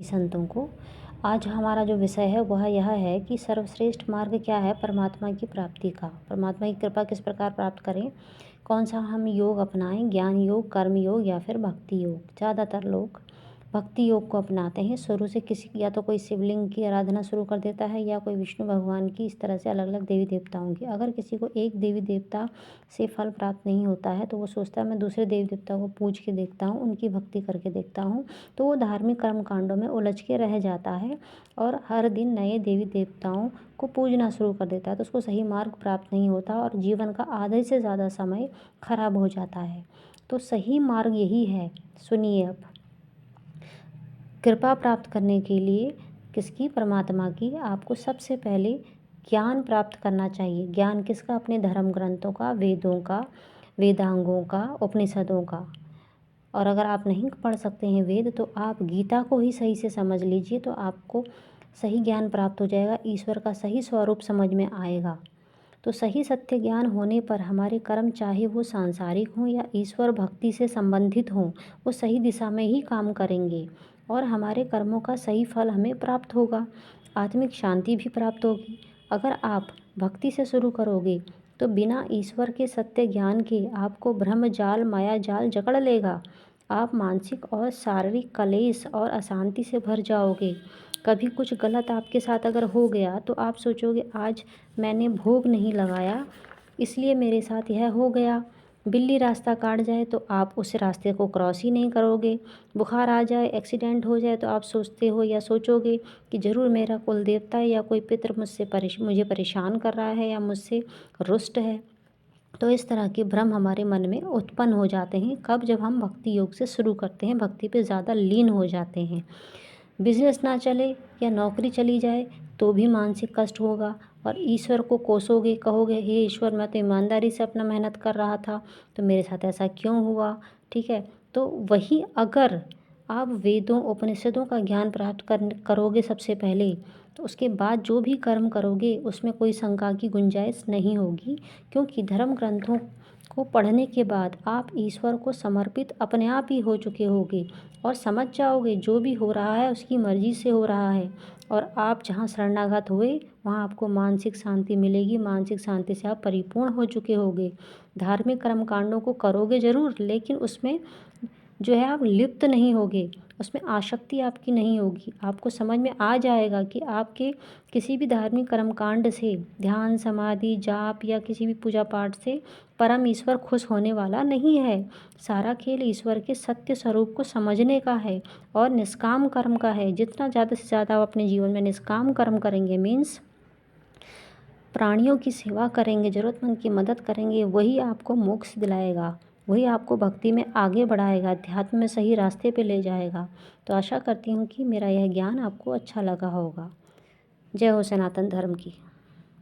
संतों को। आज हमारा जो विषय है वह यह है कि सर्वश्रेष्ठ मार्ग क्या है परमात्मा की प्राप्ति का। परमात्मा की कृपा किस प्रकार प्राप्त करें, कौन सा हम योग अपनाएं, ज्ञान योग, कर्म योग या फिर भक्ति योग। ज़्यादातर लोग भक्ति योग को अपनाते हैं। शुरू से किसी या तो कोई शिवलिंग की आराधना शुरू कर देता है या कोई विष्णु भगवान की, इस तरह से अलग अलग देवी देवताओं की। अगर किसी को एक देवी देवता से फल प्राप्त नहीं होता है तो वो सोचता है मैं दूसरे देवी देवता को पूज के देखता हूँ, उनकी भक्ति करके देखता हूँ। तो वो धार्मिक कर्म कांडों में उलझ के रह जाता है और हर दिन नए देवी देवताओं को पूजना शुरू कर देता है। तो उसको सही मार्ग प्राप्त नहीं होता और जीवन का आधे से ज़्यादा समय खराब हो जाता है। तो सही मार्ग यही है, सुनिए अब। कृपा प्राप्त करने के लिए किसकी, परमात्मा की, आपको सबसे पहले ज्ञान प्राप्त करना चाहिए। ज्ञान किसका, अपने धर्म ग्रंथों का, वेदों का, वेदांगों का, उपनिषदों का। और अगर आप नहीं पढ़ सकते हैं वेद तो आप गीता को ही सही से समझ लीजिए, तो आपको सही ज्ञान प्राप्त हो जाएगा, ईश्वर का सही स्वरूप समझ में आएगा। तो सही सत्य ज्ञान होने पर हमारे कर्म, चाहे वो सांसारिक हों या ईश्वर भक्ति से संबंधित हों, वो सही दिशा में ही काम करेंगे और हमारे कर्मों का सही फल हमें प्राप्त होगा। आत्मिक शांति भी प्राप्त होगी। अगर आप भक्ति से शुरू करोगे तो बिना ईश्वर के सत्य ज्ञान के आपको ब्रह्म जाल, माया जाल जकड़ लेगा। आप मानसिक और शारीरिक कलेश और अशांति से भर जाओगे। कभी कुछ गलत आपके साथ अगर हो गया तो आप सोचोगे आज मैंने भोग नहीं लगाया इसलिए मेरे साथ यह हो गया। बिल्ली रास्ता काट जाए तो आप उस रास्ते को क्रॉस ही नहीं करोगे। बुखार आ जाए, एक्सीडेंट हो जाए तो आप सोचते हो या सोचोगे कि ज़रूर मेरा कुल देवता या कोई पितर मुझे परेशान कर रहा है या मुझसे रुष्ट है। तो इस तरह के भ्रम हमारे मन में उत्पन्न हो जाते हैं। कब, जब हम भक्ति योग से शुरू करते हैं, भक्ति पे ज़्यादा लीन हो जाते हैं। बिजनेस ना चले या नौकरी चली जाए तो भी मानसिक कष्ट होगा और ईश्वर को कोसोगे, कहोगे हे ईश्वर मैं तो ईमानदारी से अपना मेहनत कर रहा था तो मेरे साथ ऐसा क्यों हुआ। ठीक है, तो वही अगर आप वेदों उपनिषदों का ज्ञान प्राप्त करोगे सबसे पहले, तो उसके बाद जो भी कर्म करोगे उसमें कोई शंका की गुंजाइश नहीं होगी, क्योंकि धर्म ग्रंथों को पढ़ने के बाद आप ईश्वर को समर्पित अपने आप ही हो चुके होगे और समझ जाओगे जो भी हो रहा है उसकी मर्ज़ी से हो रहा है। और आप जहाँ शरणागत हुए वहाँ आपको मानसिक शांति मिलेगी। मानसिक शांति से आप परिपूर्ण हो चुके होगे। धार्मिक कर्म कांडों को करोगे ज़रूर, लेकिन उसमें जो है आप लिप्त नहीं होगे, उसमें आसक्ति आपकी नहीं होगी। आपको समझ में आ जाएगा कि आपके किसी भी धार्मिक कर्मकांड से, ध्यान, समाधि, जाप या किसी भी पूजा पाठ से परम ईश्वर खुश होने वाला नहीं है। सारा खेल ईश्वर के सत्य स्वरूप को समझने का है और निष्काम कर्म का है। जितना ज़्यादा से ज़्यादा आप अपने जीवन में निष्काम कर्म करेंगे, मीन्स प्राणियों की सेवा करेंगे, ज़रूरतमंद की मदद करेंगे, वही आपको मोक्ष दिलाएगा, वही आपको भक्ति में आगे बढ़ाएगा, अध्यात्म में सही रास्ते पे ले जाएगा। तो आशा करती हूँ कि मेरा यह ज्ञान आपको अच्छा लगा होगा। जय हो सनातन धर्म की।